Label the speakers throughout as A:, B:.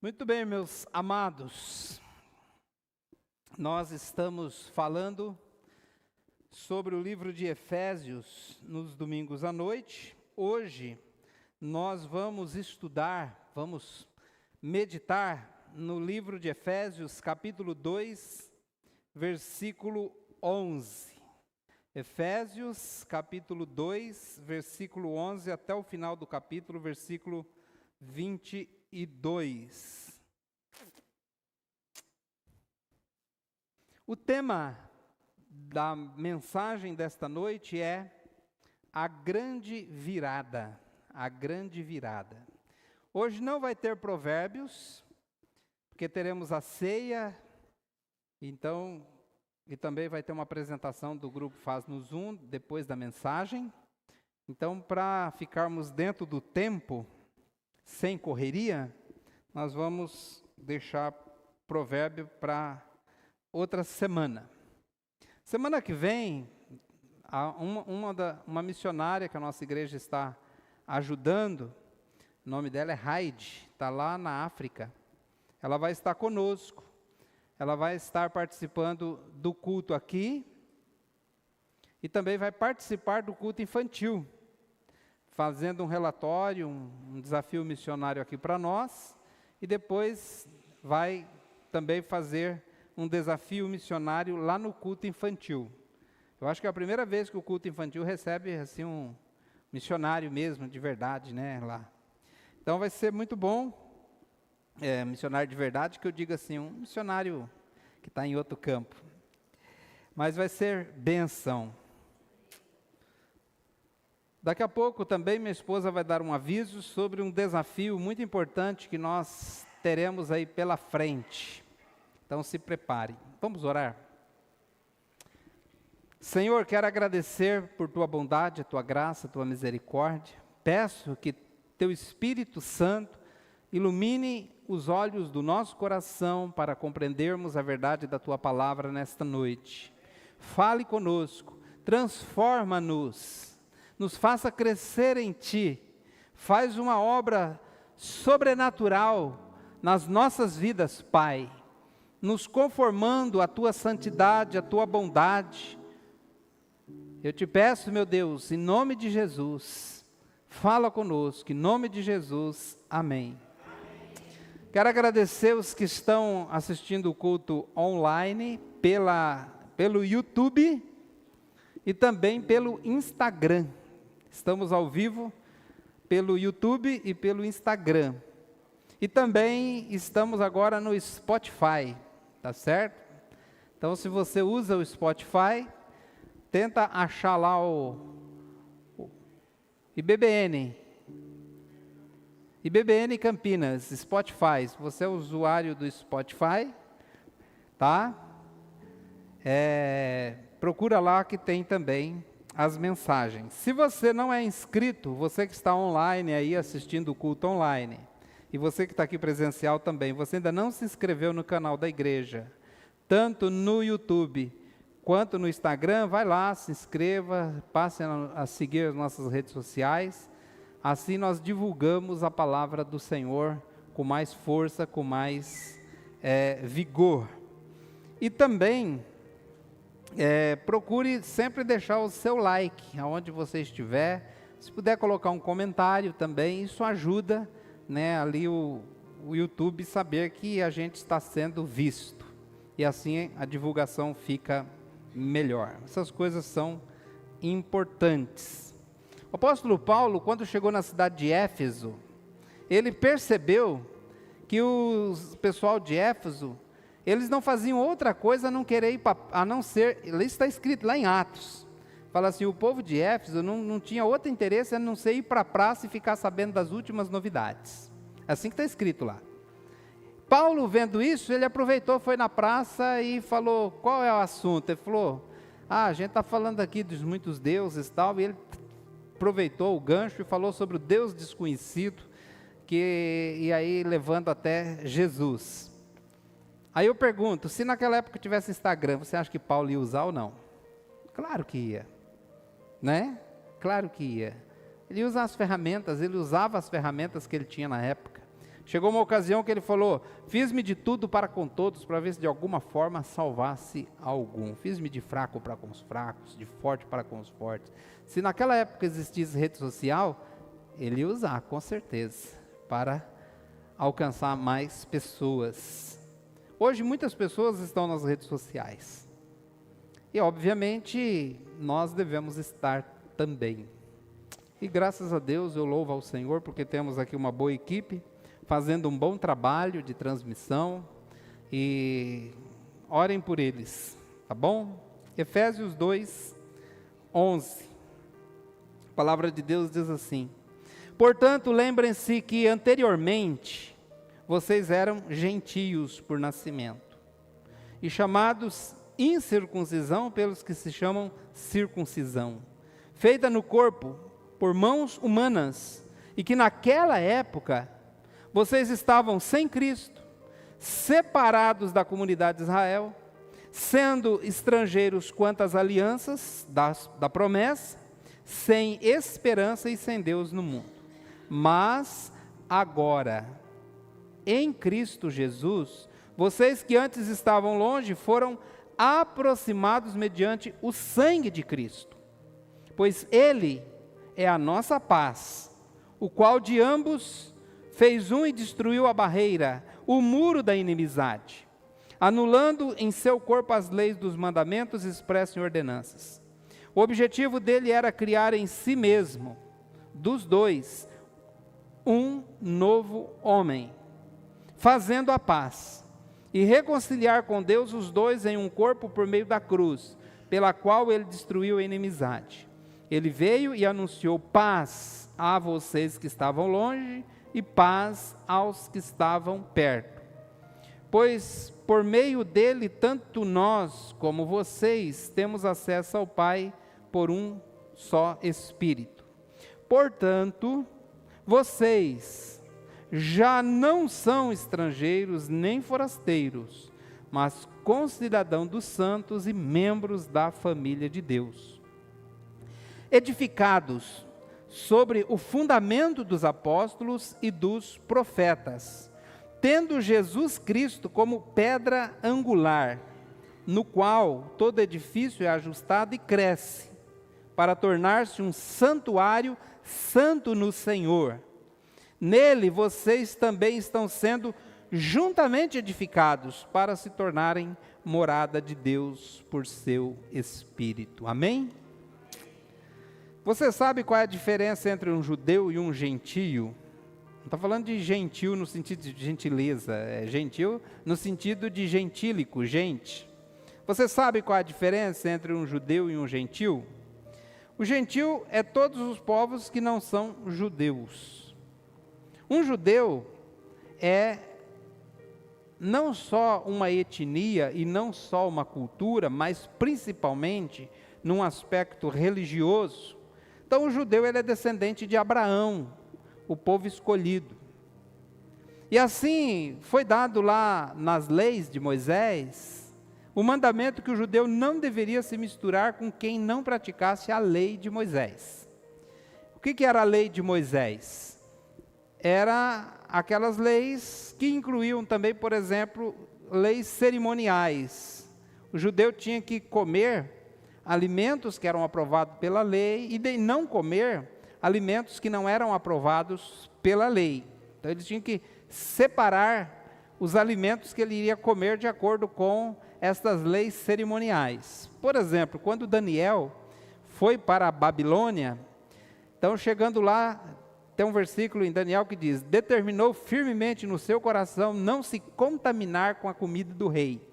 A: Muito bem, meus amados, nós estamos falando sobre o livro de Efésios nos domingos à noite. Hoje nós vamos estudar, vamos meditar no livro de Efésios, capítulo 2, versículo 11. Efésios, capítulo 2, versículo 11, até o final do capítulo, versículo 22. O tema da mensagem desta noite é a grande virada, a grande virada. Hoje não vai ter provérbios, porque teremos a ceia, então, e também vai ter uma apresentação do grupo Faz no Zoom, depois da mensagem. Então, para ficarmos dentro do tempo, sem correria, nós vamos deixar provérbio para outra semana. Semana que vem, uma missionária que a nossa igreja está ajudando, o nome dela é Heidi, está lá na África. Ela vai estar conosco, ela vai estar participando do culto aqui e também vai participar do culto infantil, fazendo um relatório, um desafio missionário aqui para nós, e depois vai também fazer um desafio missionário lá no culto infantil. Eu acho que é a primeira vez que o culto infantil recebe assim um missionário mesmo, de verdade, né, lá. Então vai ser muito bom, missionário de verdade, que eu digo assim, um missionário que está em outro campo. Mas vai ser bênção. Daqui a pouco também minha esposa vai dar um aviso sobre um desafio muito importante que nós teremos aí pela frente. Então se prepare. Vamos orar? Senhor, quero agradecer por tua bondade, a tua graça, a tua misericórdia. Peço que teu Espírito Santo ilumine os olhos do nosso coração para compreendermos a verdade da tua palavra nesta noite. Fale conosco, transforma-nos, nos faça crescer em ti, faz uma obra sobrenatural nas nossas vidas, Pai, nos conformando à tua santidade, à tua bondade. Eu te peço, meu Deus, em nome de Jesus, fala conosco, em nome de Jesus, amém. Quero agradecer os que estão assistindo o culto online, pelo YouTube e também pelo Instagram. Estamos ao vivo pelo YouTube e pelo Instagram. E também estamos agora no Spotify, tá certo? Então, se você usa o Spotify, tenta achar lá o IBBN Campinas, Spotify. Se você é usuário do Spotify, tá? Procura lá que tem também as mensagens. Se você não é inscrito, você que está online aí assistindo o culto online, e você que está aqui presencial também, você ainda não se inscreveu no canal da igreja, tanto no YouTube quanto no Instagram, vai lá, se inscreva, passe a seguir as nossas redes sociais, assim nós divulgamos a palavra do Senhor com mais força, com mais vigor. E também procure sempre deixar o seu like, aonde você estiver. Se puder colocar um comentário também, isso ajuda, né, ali o YouTube saber que a gente está sendo visto. E assim a divulgação fica melhor. Essas coisas são importantes. O apóstolo Paulo, quando chegou na cidade de Éfeso, ele percebeu que o pessoal de Éfeso, eles não faziam outra coisa a não ser, isso está escrito lá em Atos, fala assim, o povo de Éfeso não tinha outro interesse a não ser ir para a praça e ficar sabendo das últimas novidades. É assim que está escrito lá. Paulo, vendo isso, ele aproveitou, foi na praça e falou, qual é o assunto? Ele falou, a gente está falando aqui dos muitos deuses e tal, e ele aproveitou o gancho e falou sobre o Deus desconhecido, e aí levando até Jesus. Aí eu pergunto, se naquela época tivesse Instagram, você acha que Paulo ia usar ou não? Claro que ia, né? Claro que ia. Ele usava as ferramentas que ele tinha na época. Chegou uma ocasião que ele falou: fiz-me de tudo para com todos, para ver se de alguma forma salvasse algum. Fiz-me de fraco para com os fracos, de forte para com os fortes. Se naquela época existisse rede social, ele ia usar, com certeza, para alcançar mais pessoas. Hoje muitas pessoas estão nas redes sociais. E obviamente nós devemos estar também. E graças a Deus, eu louvo ao Senhor, porque temos aqui uma boa equipe, fazendo um bom trabalho de transmissão, e orem por eles, tá bom? Efésios 2, 11, a palavra de Deus diz assim: portanto, lembrem-se que anteriormente, vocês eram gentios por nascimento, e chamados incircuncisão pelos que se chamam circuncisão, feita no corpo por mãos humanas, e que naquela época, vocês estavam sem Cristo, separados da comunidade de Israel, sendo estrangeiros quanto às alianças da promessa, sem esperança e sem Deus no mundo. Mas agora, em Cristo Jesus, vocês que antes estavam longe, foram aproximados mediante o sangue de Cristo, pois Ele é a nossa paz, o qual de ambos fez um e destruiu a barreira, o muro da inimizade, anulando em seu corpo as leis dos mandamentos expressos em ordenanças. O objetivo dele era criar em si mesmo, dos dois, um novo homem, fazendo a paz, e reconciliar com Deus os dois em um corpo por meio da cruz, pela qual ele destruiu a inimizade. Ele veio e anunciou paz a vocês que estavam longe, e paz aos que estavam perto. Pois por meio dele, tanto nós como vocês temos acesso ao Pai por um só Espírito. Portanto, vocês já não são estrangeiros nem forasteiros, mas concidadãos dos santos e membros da família de Deus, edificados sobre o fundamento dos apóstolos e dos profetas, tendo Jesus Cristo como pedra angular, no qual todo edifício é ajustado e cresce, para tornar-se um santuário santo no Senhor. Nele vocês também estão sendo juntamente edificados, para se tornarem morada de Deus por seu Espírito. Amém? Você sabe qual é a diferença entre um judeu e um gentio? Não está falando de gentil no sentido de gentileza, é gentil no sentido de gentílico, gente. Você sabe qual é a diferença entre um judeu e um gentil? O gentil é todos os povos que não são judeus. Um judeu é não só uma etnia e não só uma cultura, mas principalmente num aspecto religioso. Então o judeu ele é descendente de Abraão, o povo escolhido. E assim foi dado lá nas leis de Moisés, o mandamento que o judeu não deveria se misturar com quem não praticasse a lei de Moisés. O que era a lei de Moisés? Era aquelas leis que incluíam também, por exemplo, leis cerimoniais. O judeu tinha que comer alimentos que eram aprovados pela lei e de não comer alimentos que não eram aprovados pela lei. Então eles tinham que separar os alimentos que ele iria comer de acordo com estas leis cerimoniais. Por exemplo, quando Daniel foi para a Babilônia, então chegando lá, tem um versículo em Daniel que diz: determinou firmemente no seu coração não se contaminar com a comida do rei.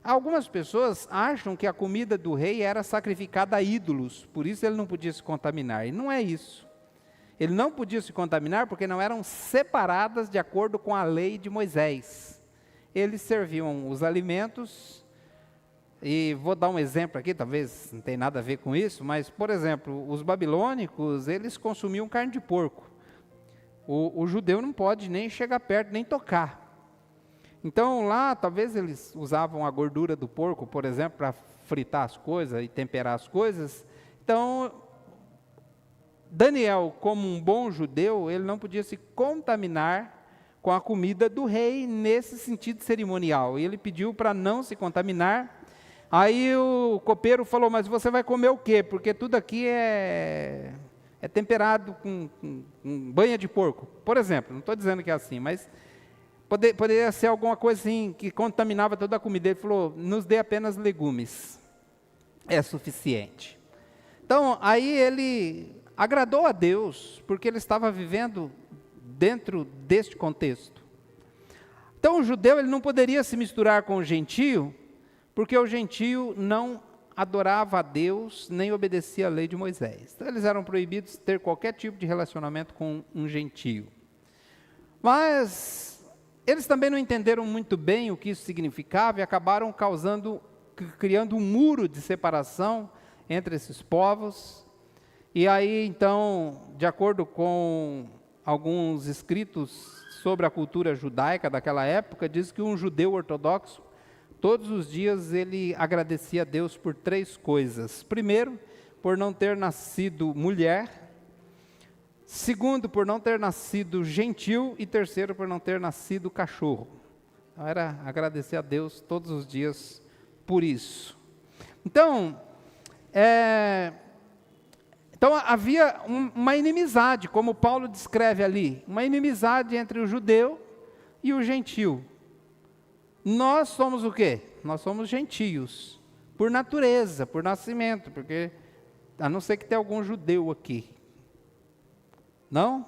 A: Algumas pessoas acham que a comida do rei era sacrificada a ídolos, por isso ele não podia se contaminar. E não é isso. Ele não podia se contaminar porque não eram separadas de acordo com a lei de Moisés. Eles serviam os alimentos, e vou dar um exemplo aqui, talvez não tenha nada a ver com isso, mas, por exemplo, os babilônicos, eles consumiam carne de porco. O judeu não pode nem chegar perto, nem tocar. Então lá, talvez eles usavam a gordura do porco, por exemplo, para fritar as coisas e temperar as coisas. Então, Daniel, como um bom judeu, ele não podia se contaminar com a comida do rei nesse sentido cerimonial. E ele pediu para não se contaminar. Aí o copeiro falou, mas você vai comer o quê? Porque tudo aqui é temperado com banha de porco. Por exemplo, não estou dizendo que é assim, mas poderia ser alguma coisa assim que contaminava toda a comida. Ele falou, nos dê apenas legumes, é suficiente. Então, aí ele agradou a Deus, porque ele estava vivendo dentro deste contexto. Então, o judeu ele não poderia se misturar com o gentio, porque o gentio não adorava a Deus, nem obedecia à lei de Moisés. Então, eles eram proibidos de ter qualquer tipo de relacionamento com um gentio. Mas eles também não entenderam muito bem o que isso significava e acabaram criando um muro de separação entre esses povos. E aí, então, de acordo com alguns escritos sobre a cultura judaica daquela época, diz que um judeu ortodoxo, todos os dias ele agradecia a Deus por 3 coisas. Primeiro, por não ter nascido mulher. Segundo, por não ter nascido gentil. E terceiro, por não ter nascido cachorro. Então, era agradecer a Deus todos os dias por isso. Então, havia uma inimizade, como Paulo descreve ali, uma inimizade entre o judeu e o gentio. Nós somos o quê? Nós somos gentios, por natureza, por nascimento, porque, a não ser que tenha algum judeu aqui. Não?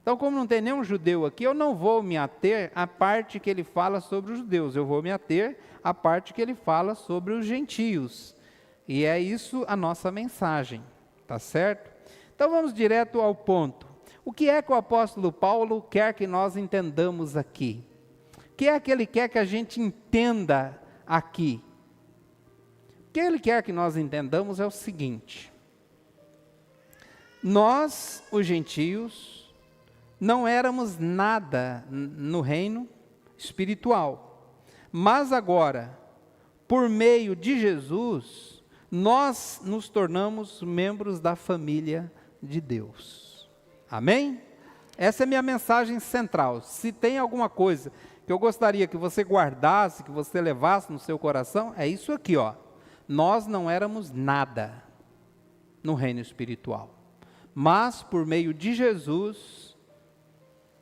A: Então, como não tem nenhum judeu aqui, eu não vou me ater à parte que ele fala sobre os judeus, eu vou me ater à parte que ele fala sobre os gentios. E é isso a nossa mensagem, tá certo? Então, vamos direto ao ponto. O que é que o apóstolo Paulo quer que nós entendamos aqui? O que é que ele quer que a gente entenda aqui? O que ele quer que nós entendamos é o seguinte: nós, os gentios, não éramos nada no reino espiritual, mas agora, por meio de Jesus, nós nos tornamos membros da família de Deus. Amém? Essa é a minha mensagem central. Se tem alguma coisa que eu gostaria que você guardasse, que você levasse no seu coração, é isso aqui, ó. Nós não éramos nada no reino espiritual, mas por meio de Jesus,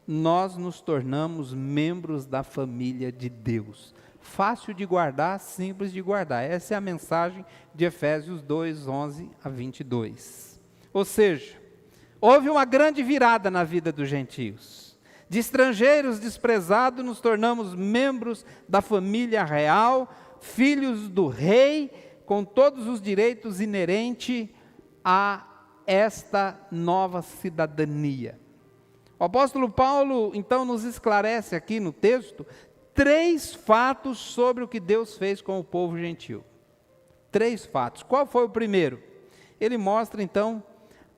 A: nós nos tornamos membros da família de Deus. Fácil de guardar, simples de guardar. Essa é a mensagem de Efésios 2, 11 a 22. Ou seja, houve uma grande virada na vida dos gentios. De estrangeiros desprezados, nos tornamos membros da família real, filhos do rei, com todos os direitos inerentes a esta nova cidadania. O apóstolo Paulo, então, nos esclarece aqui no texto 3 fatos sobre o que Deus fez com o povo gentil. 3 fatos. Qual foi o primeiro? Ele mostra, então,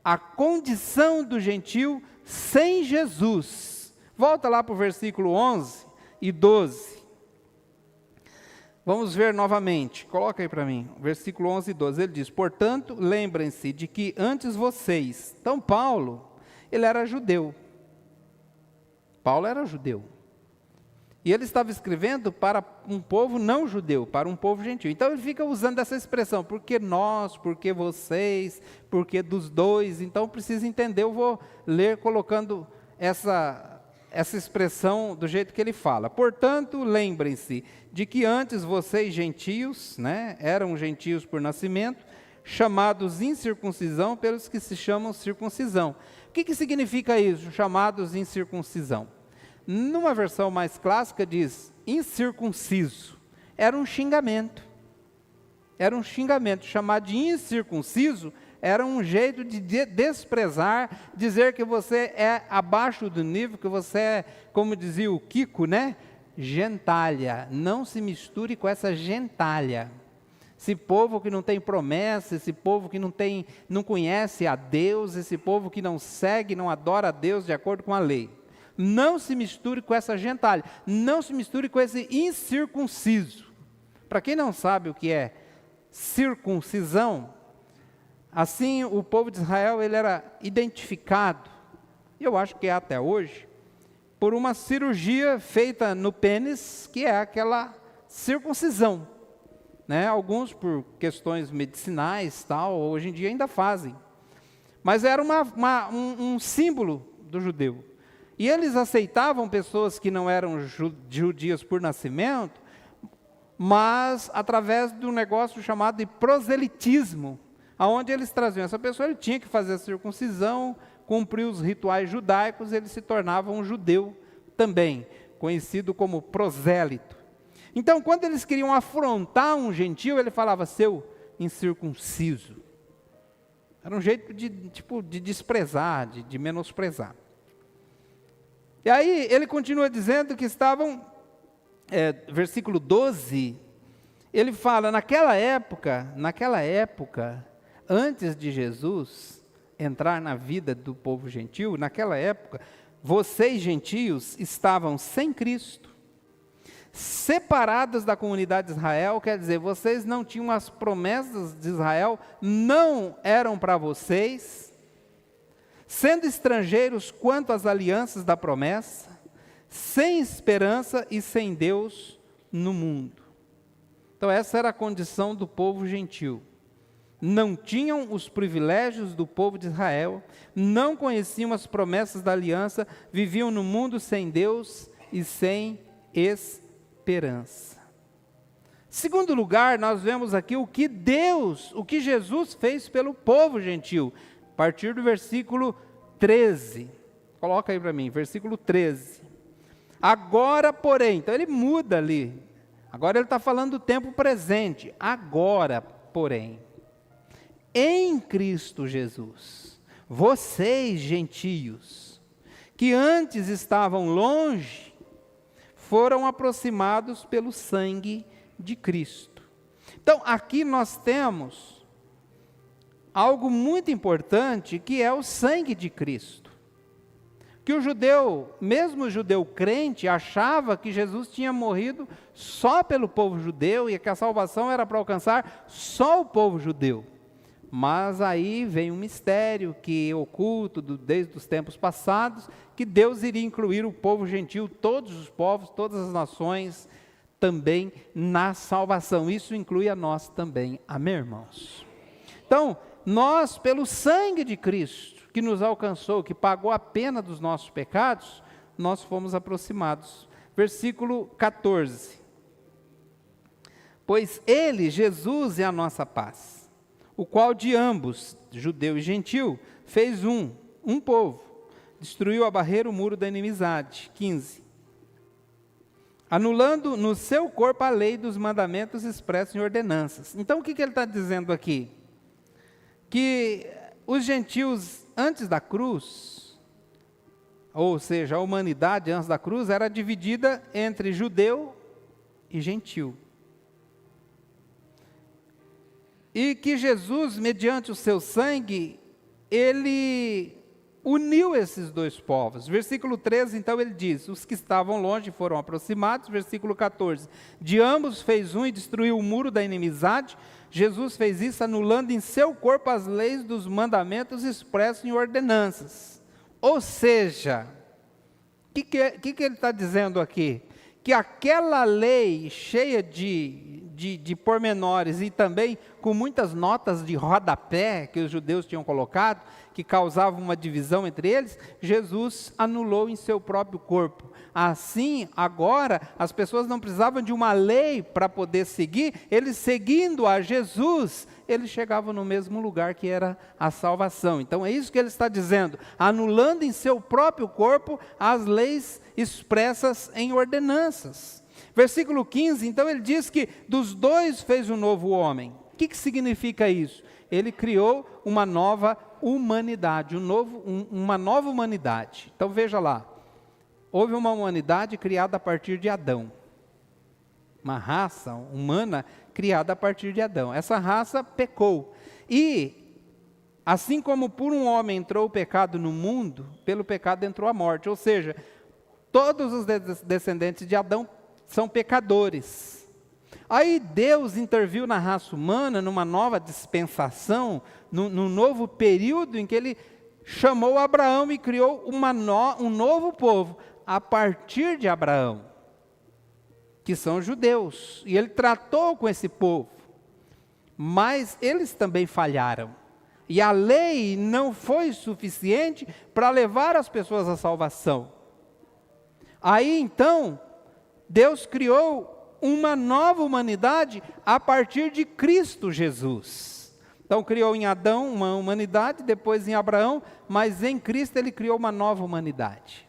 A: a condição do gentil sem Jesus. Volta lá para o versículo 11 e 12. Vamos ver novamente. Coloca aí para mim. Versículo 11 e 12. Ele diz, portanto, lembrem-se de que antes vocês... Então, Paulo, ele era judeu. Paulo era judeu. E ele estava escrevendo para um povo não judeu, para um povo gentil. Então ele fica usando essa expressão, porque nós, porque vocês, porque dos dois. Então precisa entender, eu vou ler colocando essa expressão do jeito que ele fala. Portanto, lembrem-se de que antes vocês gentios, eram gentios por nascimento, chamados incircuncisão pelos que se chamam circuncisão. O que significa isso, chamados incircuncisão? Numa versão mais clássica diz incircunciso. Era um xingamento. Era um xingamento. Chamar de incircunciso era um jeito de desprezar, dizer que você é abaixo do nível, que você é, como dizia o Kiko, gentalha. Não se misture com essa gentalha. Esse povo que não tem promessa, esse povo que não conhece a Deus, esse povo que não segue, não adora a Deus de acordo com a lei. Não se misture com essa gentalha, não se misture com esse incircunciso. Para quem não sabe o que é circuncisão, assim o povo de Israel ele era identificado, e eu acho que é até hoje, por uma cirurgia feita no pênis, que é aquela circuncisão. Né? Alguns por questões medicinais, tal, hoje em dia ainda fazem. Mas era um símbolo do judeu. E eles aceitavam pessoas que não eram judias por nascimento, mas através de um negócio chamado de proselitismo, aonde eles traziam essa pessoa, ele tinha que fazer a circuncisão, cumprir os rituais judaicos, ele se tornava um judeu também, conhecido como prosélito. Então, quando eles queriam afrontar um gentio, ele falava, seu incircunciso. Era um jeito de desprezar, de menosprezar. E aí, ele continua dizendo que estavam, versículo 12, ele fala, naquela época, antes de Jesus entrar na vida do povo gentil, naquela época, vocês gentios estavam sem Cristo, separados da comunidade de Israel, quer dizer, vocês não tinham as promessas de Israel, não eram para vocês, sendo estrangeiros quanto às alianças da promessa, sem esperança e sem Deus no mundo. Então essa era a condição do povo gentil. Não tinham os privilégios do povo de Israel, não conheciam as promessas da aliança, viviam no mundo sem Deus e sem esperança. Segundo lugar, nós vemos aqui o que Jesus fez pelo povo gentil, a partir do versículo 13. Coloca aí para mim, versículo 13. Agora, porém, então ele muda ali. Agora ele está falando do tempo presente. Agora, porém, em Cristo Jesus, vocês gentios, que antes estavam longe, foram aproximados pelo sangue de Cristo. Então, aqui nós temos algo muito importante, que é o sangue de Cristo. Que o judeu, mesmo o judeu crente, achava que Jesus tinha morrido só pelo povo judeu e que a salvação era para alcançar só o povo judeu. Mas aí vem um mistério que oculto desde os tempos passados, que Deus iria incluir o povo gentil, todos os povos, todas as nações, também na salvação. Isso inclui a nós também. Amém, irmãos? Então, nós, pelo sangue de Cristo, que nos alcançou, que pagou a pena dos nossos pecados, nós fomos aproximados. Versículo 14. Pois ele, Jesus, é a nossa paz, o qual de ambos, judeu e gentil, fez um povo, destruiu a barreira, o muro da inimizade. 15. Anulando no seu corpo a lei dos mandamentos expressos em ordenanças. Então o que ele está dizendo aqui? Que os gentios antes da cruz, ou seja, a humanidade antes da cruz, era dividida entre judeu e gentil. E que Jesus, mediante o seu sangue, ele uniu esses dois povos. Versículo 13, então ele diz, os que estavam longe foram aproximados. Versículo 14, de ambos fez um e destruiu o muro da inimizade. Jesus fez isso anulando em seu corpo as leis dos mandamentos expressos em ordenanças. Ou seja, o que ele está dizendo aqui? Que aquela lei cheia de pormenores e também com muitas notas de rodapé que os judeus tinham colocado, que causavam uma divisão entre eles, Jesus anulou em seu próprio corpo. Assim, agora, as pessoas não precisavam de uma lei para poder seguir, eles seguindo a Jesus, eles chegavam no mesmo lugar que era a salvação. Então é isso que ele está dizendo, anulando em seu próprio corpo as leis expressas em ordenanças. Versículo 15, então ele diz que dos dois fez um novo homem. O que significa isso? Ele criou uma nova humanidade, uma nova humanidade. Então veja lá, houve uma humanidade criada a partir de Adão, uma raça humana criada a partir de Adão. Essa raça pecou, e assim como por um homem entrou o pecado no mundo, pelo pecado entrou a morte, ou seja, todos os descendentes de Adão são pecadores. Aí Deus interviu na raça humana, numa nova dispensação, num novo período em que ele chamou Abraão e criou um novo povo. a partir de Abraão, que são judeus, e ele tratou com esse povo, mas eles também falharam, e a lei não foi suficiente para levar as pessoas à salvação. Aí então, Deus criou uma nova humanidade a partir de Cristo Jesus. Então criou em Adão uma humanidade, depois em Abraão, mas em Cristo ele criou uma nova humanidade.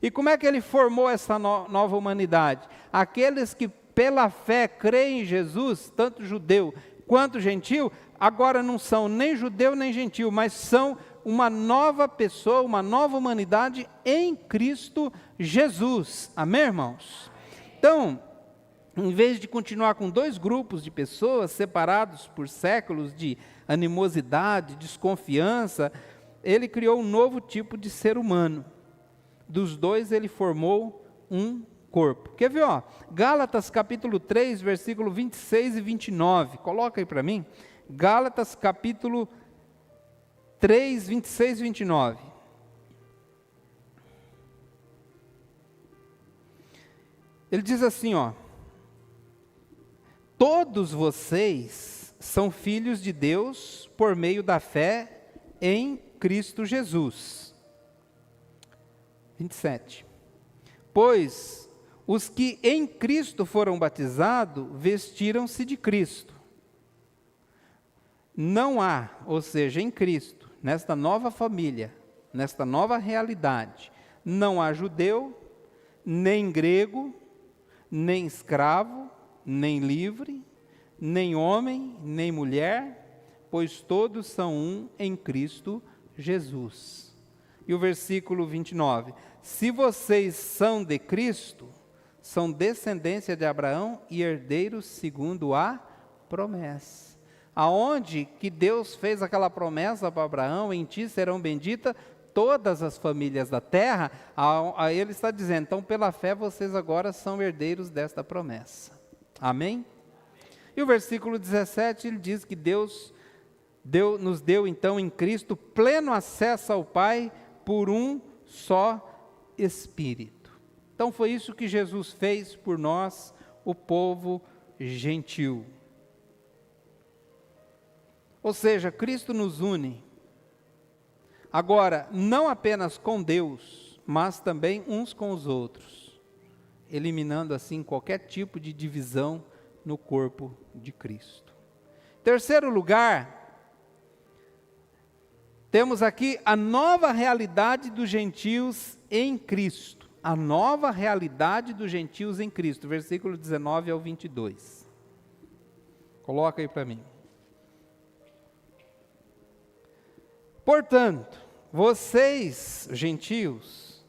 A: E como é que ele formou essa nova humanidade? Aqueles que pela fé creem em Jesus, tanto judeu quanto gentil, agora não são nem judeu nem gentil, mas são uma nova pessoa, uma nova humanidade em Cristo Jesus. Amém, irmãos? Então, em vez de continuar com dois grupos de pessoas separados por séculos de animosidade, desconfiança, ele criou um novo tipo de ser humano. Dos dois ele formou um corpo. Quer ver, ó? Gálatas capítulo 3, versículo 26 e 29. Coloca aí para mim. Gálatas capítulo 3, 26 e 29. Ele diz assim, ó: todos vocês são filhos de Deus por meio da fé em Cristo Jesus. 27. Pois os que em Cristo foram batizados vestiram-se de Cristo. Não há, ou seja, em Cristo, nesta nova família, nesta nova realidade, não há judeu, nem grego, nem escravo, nem livre, nem homem, nem mulher, pois todos são um em Cristo Jesus. E o versículo 29, se vocês são de Cristo, são descendência de Abraão e herdeiros segundo a promessa. Aonde que Deus fez aquela promessa para Abraão, em ti serão benditas todas as famílias da terra, aí ele está dizendo, então pela fé vocês agora são herdeiros desta promessa. Amém? E o versículo 17, ele diz que Deus nos deu então em Cristo pleno acesso ao Pai por um só Espírito. Então foi isso que Jesus fez por nós, o povo gentil. Ou seja, Cristo nos une. Agora, não apenas com Deus, mas também uns com os outros, eliminando assim qualquer tipo de divisão no corpo de Cristo. Terceiro lugar, temos aqui a nova realidade dos gentios em Cristo. A nova realidade dos gentios em Cristo, versículo 19 ao 22. Coloca aí para mim. Portanto, vocês, gentios,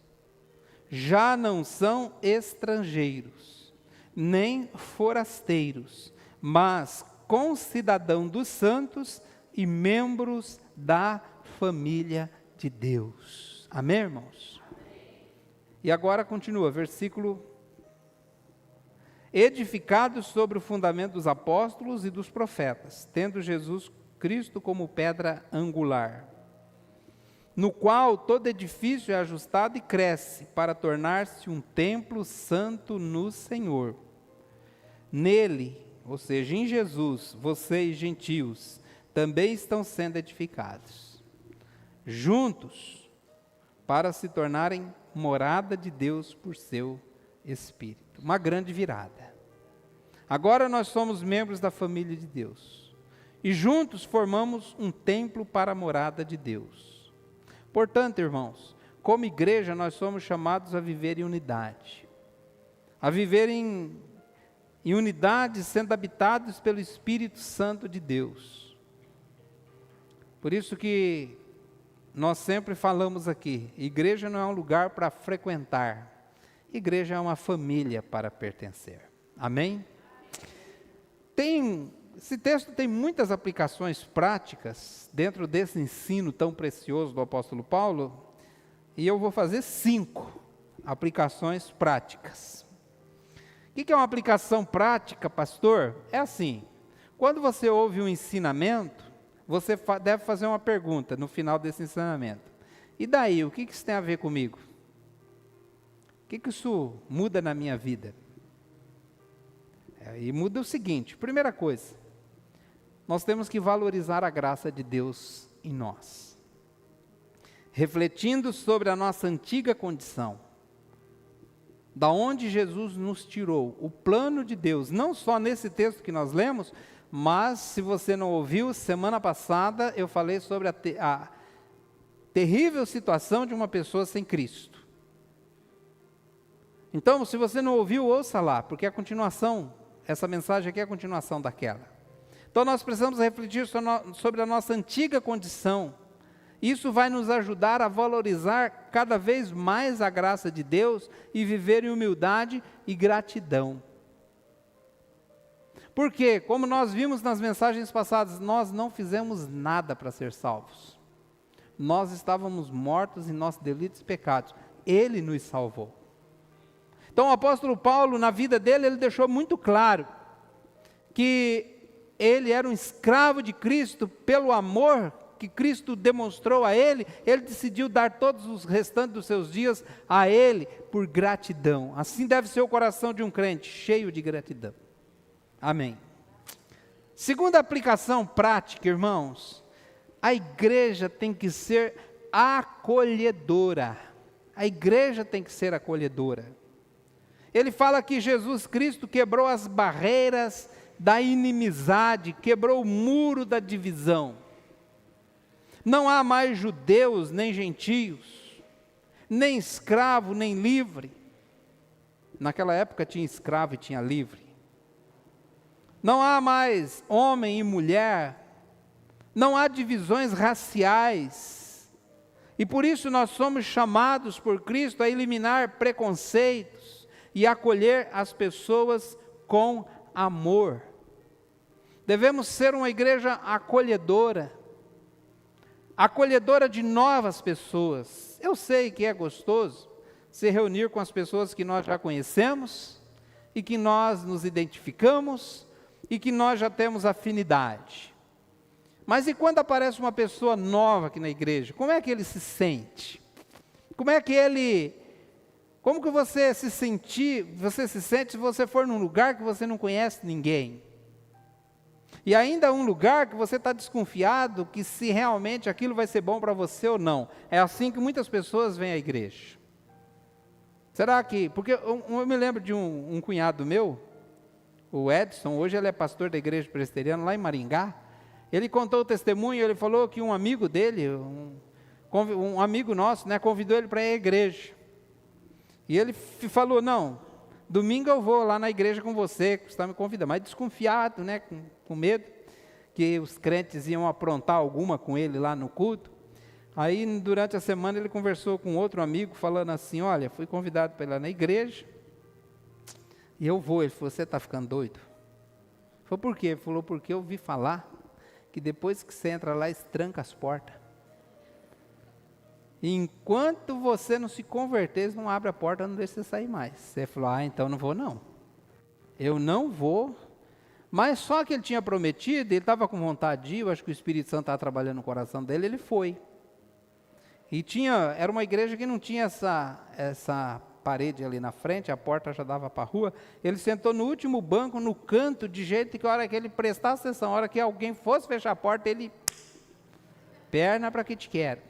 A: já não são estrangeiros, nem forasteiros, mas concidadão dos santos e membros da família de Deus. Amém, irmãos? Amém. E agora continua, versículo: edificados sobre o fundamento dos apóstolos e dos profetas, tendo Jesus Cristo como pedra angular, no qual todo edifício é ajustado e cresce, para tornar-se um templo santo no Senhor. Nele, ou seja, em Jesus, vocês gentios, também estão sendo edificados, juntos, para se tornarem morada de Deus por seu Espírito. Uma grande virada. Agora nós somos membros da família de Deus, e juntos formamos um templo para a morada de Deus. Portanto, irmãos, como igreja nós somos chamados a viver em unidade, a viver em unidade, sendo habitados pelo Espírito Santo de Deus. Por isso que nós sempre falamos aqui, igreja não é um lugar para frequentar, igreja é uma família para pertencer. Amém? Esse texto tem muitas aplicações práticas dentro desse ensino tão precioso do apóstolo Paulo, e eu vou fazer 5 aplicações práticas. O que é uma aplicação prática, pastor? É assim, quando você ouve um ensinamento, você deve fazer uma pergunta no final desse ensinamento. E daí, o que isso tem a ver comigo? que isso muda na minha vida? E muda o seguinte: primeira coisa, nós temos que valorizar a graça de Deus em nós. Refletindo sobre a nossa antiga condição, da onde Jesus nos tirou, o plano de Deus, não só nesse texto que nós lemos, mas se você não ouviu, semana passada eu falei sobre a terrível situação de uma pessoa sem Cristo. Então, se você não ouviu, ouça lá, porque a continuação, essa mensagem aqui é a continuação daquela. Então nós precisamos refletir sobre a nossa antiga condição. Isso vai nos ajudar a valorizar cada vez mais a graça de Deus e viver em humildade e gratidão. Porque, como nós vimos nas mensagens passadas, nós não fizemos nada para ser salvos. Nós estávamos mortos em nossos delitos e pecados. Ele nos salvou. Então o apóstolo Paulo, na vida dele, ele deixou muito claro que ele era um escravo de Cristo pelo amor que Cristo demonstrou a ele decidiu dar todos os restantes dos seus dias a ele por gratidão. Assim deve ser o coração de um crente, cheio de gratidão. Amém. Segunda aplicação prática, irmãos, a igreja tem que ser acolhedora. A igreja tem que ser acolhedora. Ele fala que Jesus Cristo quebrou as barreiras da inimizade, quebrou o muro da divisão. Não há mais judeus nem gentios, nem escravo nem livre. Naquela época tinha escravo e tinha livre. Não há mais homem e mulher, não há divisões raciais. E por isso nós somos chamados por Cristo a eliminar preconceitos e acolher as pessoas com amor. Devemos ser uma igreja acolhedora, acolhedora de novas pessoas. Eu sei que é gostoso se reunir com as pessoas que nós já conhecemos e que nós nos identificamos e que nós já temos afinidade. Mas e quando aparece uma pessoa nova aqui na igreja? Como é que ele se sente? Como que você se sente se você for num lugar que você não conhece ninguém? E ainda um lugar que você está desconfiado que se realmente aquilo vai ser bom para você ou não. É assim que muitas pessoas vêm à igreja. Será que... Porque eu me lembro de um cunhado meu, o Edson, hoje ele é pastor da igreja presbiteriana lá em Maringá. Ele contou o testemunho, ele falou que um amigo dele, um amigo nosso, convidou ele para ir à igreja. E ele falou, não, domingo eu vou lá na igreja com você, que você está me convidando. Mas desconfiado, com medo, que os crentes iam aprontar alguma com ele lá no culto. Aí, durante a semana, ele conversou com outro amigo, falando assim, olha, fui convidado para ir lá na igreja, e eu vou. Ele falou, você está ficando doido? Ele falou, por quê? Ele falou, porque eu ouvi falar que depois que você entra lá, estranca as portas. E enquanto você não se converter, eles não abrem a porta, não deixam você sair mais. Você falou, então não vou não. Eu não vou. Mas só que ele tinha prometido, ele estava com vontade de ir, eu acho que o Espírito Santo estava trabalhando no coração dele, ele foi. E era uma igreja que não tinha essa parede ali na frente, a porta já dava para a rua. Ele sentou no último banco, no canto, de jeito que a hora que ele prestasse atenção, a hora que alguém fosse fechar a porta, ele... Perna para que te quero.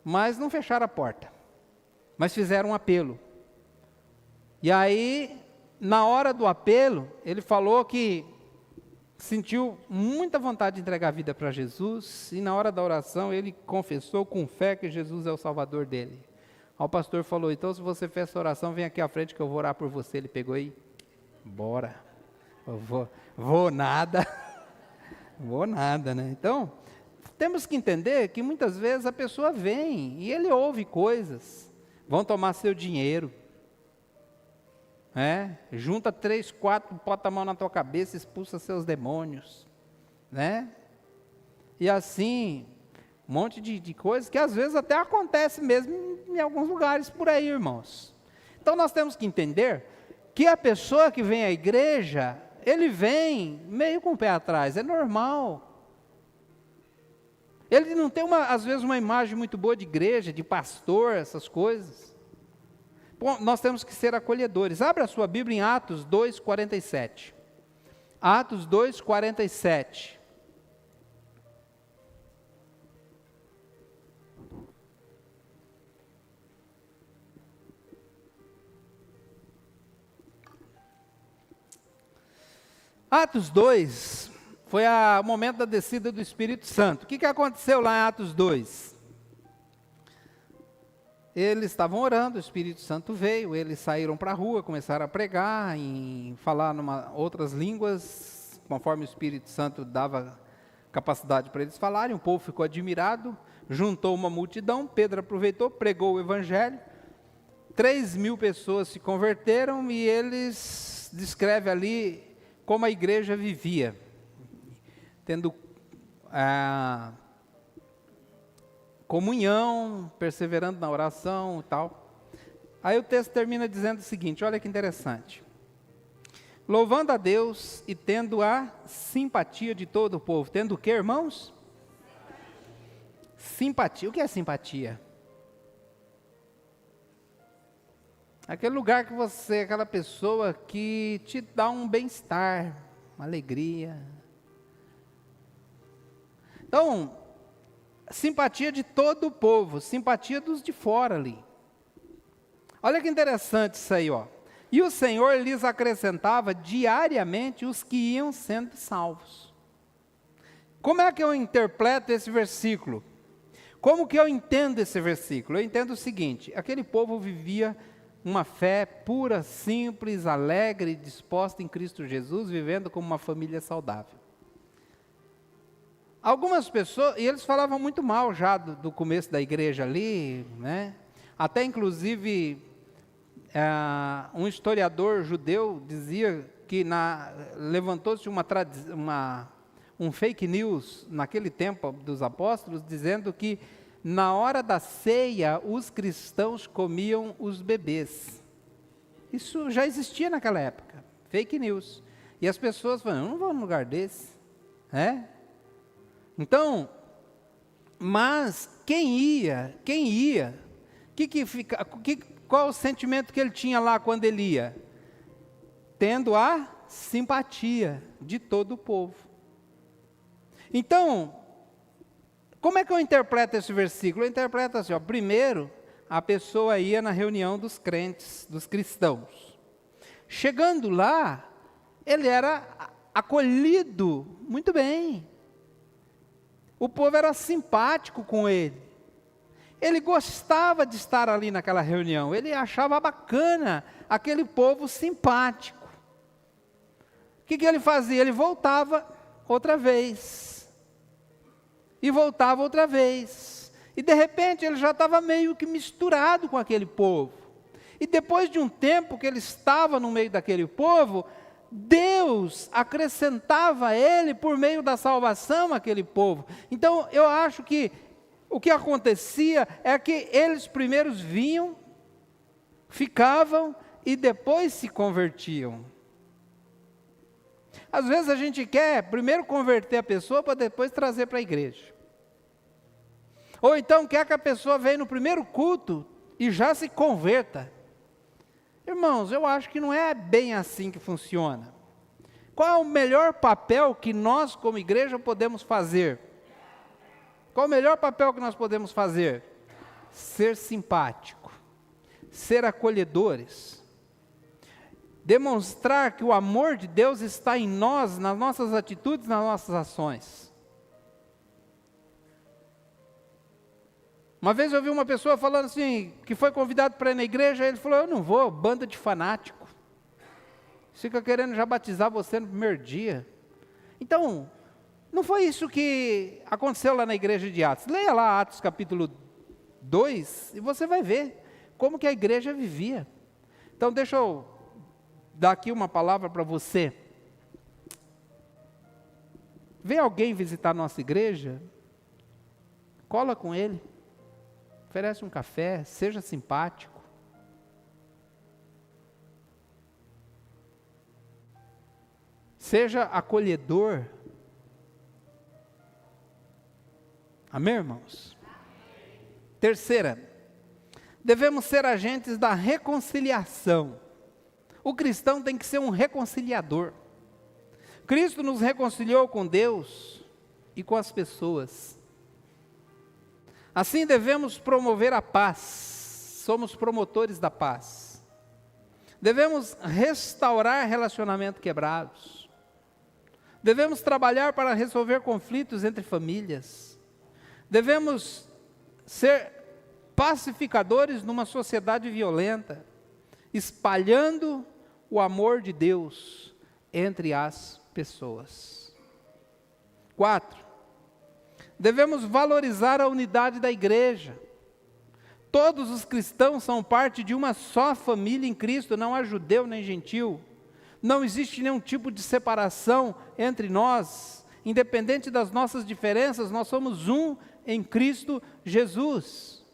A: Mas não fecharam a porta, mas fizeram um apelo. E aí, na hora do apelo, ele falou que sentiu muita vontade de entregar a vida para Jesus, e na hora da oração ele confessou com fé que Jesus é o Salvador dele. Aí o pastor falou, então se você fez essa oração, vem aqui à frente que eu vou orar por você. Ele pegou e, bora, eu vou nada, vou nada, Então, temos que entender que muitas vezes a pessoa vem e ele ouve coisas, vão tomar seu dinheiro, junta 3, 4, bota a mão na tua cabeça, expulsa seus demônios, e assim, um monte de coisas que às vezes até acontece mesmo em alguns lugares por aí, irmãos. Então nós temos que entender que a pessoa que vem à igreja, ele vem meio com o pé atrás, é normal. Ele não tem, às vezes, uma imagem muito boa de igreja, de pastor, essas coisas. Bom, nós temos que ser acolhedores. Abra a sua Bíblia em Atos 2:47. Atos 2:47. Atos 2 foi o momento da descida do Espírito Santo. O que aconteceu lá em Atos 2? Eles estavam orando, o Espírito Santo veio, eles saíram para a rua, começaram a pregar, falar outras línguas, conforme o Espírito Santo dava capacidade para eles falarem. O povo ficou admirado, juntou uma multidão, Pedro aproveitou, pregou o Evangelho, 3.000 pessoas se converteram, e eles descrevem ali como a igreja vivia, tendo comunhão, perseverando na oração e tal. Aí o texto termina dizendo o seguinte, olha que interessante. Louvando a Deus e tendo a simpatia de todo o povo. Tendo o que, irmãos? Simpatia. O que é simpatia? Aquele lugar que você, aquela pessoa que te dá um bem-estar, uma alegria. Então, simpatia de todo o povo, simpatia dos de fora ali. Olha que interessante isso aí, ó. E o Senhor lhes acrescentava diariamente os que iam sendo salvos. Como é que eu interpreto esse versículo? Como que eu entendo esse versículo? Eu entendo o seguinte, aquele povo vivia uma fé pura, simples, alegre, disposta em Cristo Jesus, vivendo como uma família saudável. Algumas pessoas, e eles falavam muito mal já do começo da igreja ali, né? Até inclusive, um historiador judeu dizia que levantou-se um fake news naquele tempo dos apóstolos, dizendo que na hora da ceia, os cristãos comiam os bebês. Isso já existia naquela época, fake news. E as pessoas falam, eu não vou num lugar desse. Então, mas quem ia, qual o sentimento que ele tinha lá quando ele ia? Tendo a simpatia de todo o povo. Então, como é que eu interpreto esse versículo? Eu interpreto assim, ó, primeiro, a pessoa ia na reunião dos crentes, dos cristãos. Chegando lá, ele era acolhido muito bem. O povo era simpático com ele. Ele gostava de estar ali naquela reunião. Ele achava bacana aquele povo simpático. O que ele fazia? Ele voltava outra vez. E voltava outra vez. E de repente ele já estava meio que misturado com aquele povo. E depois de um tempo que ele estava no meio daquele povo, Deus acrescentava a ele por meio da salvação aquele povo. Então eu acho que o que acontecia é que eles primeiros vinham, ficavam e depois se convertiam. Às vezes a gente quer primeiro converter a pessoa para depois trazer para a igreja. Ou então quer que a pessoa venha no primeiro culto e já se converta. Irmãos, eu acho que não é bem assim que funciona. Qual é o melhor papel que nós como igreja podemos fazer? Qual é o melhor papel que nós podemos fazer? Ser simpático, ser acolhedores. Demonstrar que o amor de Deus está em nós, nas nossas atitudes, nas nossas ações. Uma vez eu ouvi uma pessoa falando assim, que foi convidado para ir na igreja, ele falou, eu não vou, banda de fanático. Fica querendo já batizar você no primeiro dia. Então, não foi isso que aconteceu lá na igreja de Atos. Leia lá Atos capítulo 2 e você vai ver como que a igreja vivia. Então deixa eu dar aqui uma palavra para você. Vem alguém visitar nossa igreja, cola com ele, oferece um café, seja simpático. Seja acolhedor. Amém, irmãos? Terceira, devemos ser agentes da reconciliação. O cristão tem que ser um reconciliador. Cristo nos reconciliou com Deus e com as pessoas. Assim devemos promover a paz. Somos promotores da paz. Devemos restaurar relacionamentos quebrados. Devemos trabalhar para resolver conflitos entre famílias. Devemos ser pacificadores numa sociedade violenta, espalhando o amor de Deus entre as pessoas. 4. Devemos valorizar a unidade da igreja. Todos os cristãos são parte de uma só família em Cristo, não há judeu nem gentil. Não existe nenhum tipo de separação entre nós, independente das nossas diferenças, nós somos um em Cristo Jesus.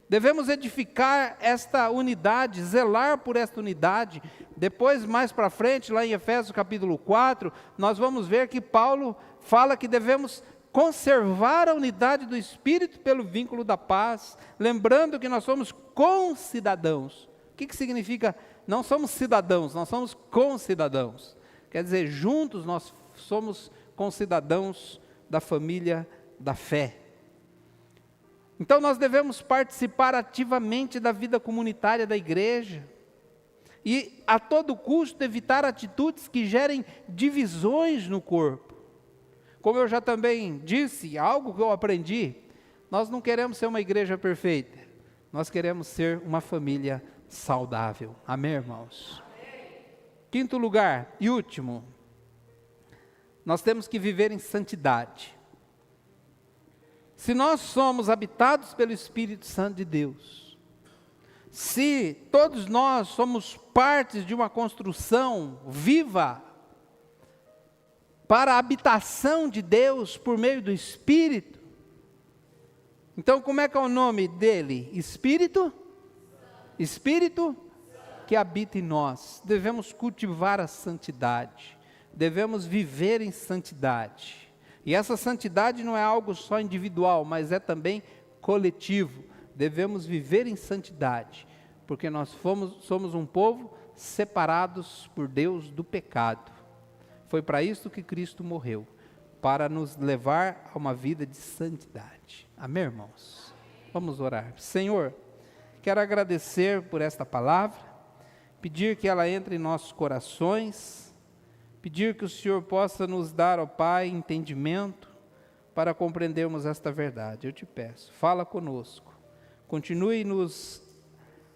A: Devemos edificar esta unidade, zelar por esta unidade. Depois, mais para frente, lá em Efésios capítulo 4, nós vamos ver que Paulo fala que devemos conservar a unidade do Espírito pelo vínculo da paz, lembrando que nós somos concidadãos. O que significa? Não somos cidadãos, nós somos concidadãos. Quer dizer, juntos nós somos concidadãos da família da fé. Então nós devemos participar ativamente da vida comunitária da igreja e a todo custo evitar atitudes que gerem divisões no corpo. Como eu já também disse, algo que eu aprendi, nós não queremos ser uma igreja perfeita, nós queremos ser uma família saudável. Amém, irmãos? Amém. 5º lugar e último, nós temos que viver em santidade. Se nós somos habitados pelo Espírito Santo de Deus, se todos nós somos partes de uma construção viva, para a habitação de Deus por meio do Espírito. Então, como é que é o nome dele? Espírito? Espírito que habita em nós. Devemos cultivar a santidade. Devemos viver em santidade. E essa santidade não é algo só individual, mas é também coletivo. Devemos viver em santidade, porque nós somos um povo separados por Deus do pecado. Foi para isso que Cristo morreu, para nos levar a uma vida de santidade. Amém, irmãos? Vamos orar. Senhor, quero agradecer por esta palavra, pedir que ela entre em nossos corações, pedir que o Senhor possa nos dar, ó Pai, entendimento para compreendermos esta verdade. Eu te peço, fala conosco, continue nos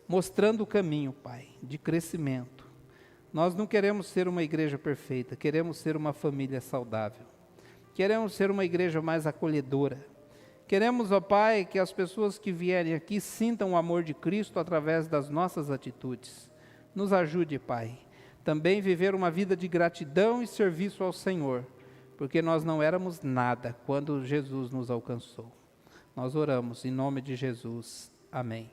A: mostrando o caminho, Pai, de crescimento. Nós não queremos ser uma igreja perfeita, queremos ser uma família saudável. Queremos ser uma igreja mais acolhedora. Queremos, ó Pai, que as pessoas que vierem aqui sintam o amor de Cristo através das nossas atitudes. Nos ajude, Pai, também viver uma vida de gratidão e serviço ao Senhor, porque nós não éramos nada quando Jesus nos alcançou. Nós oramos em nome de Jesus. Amém.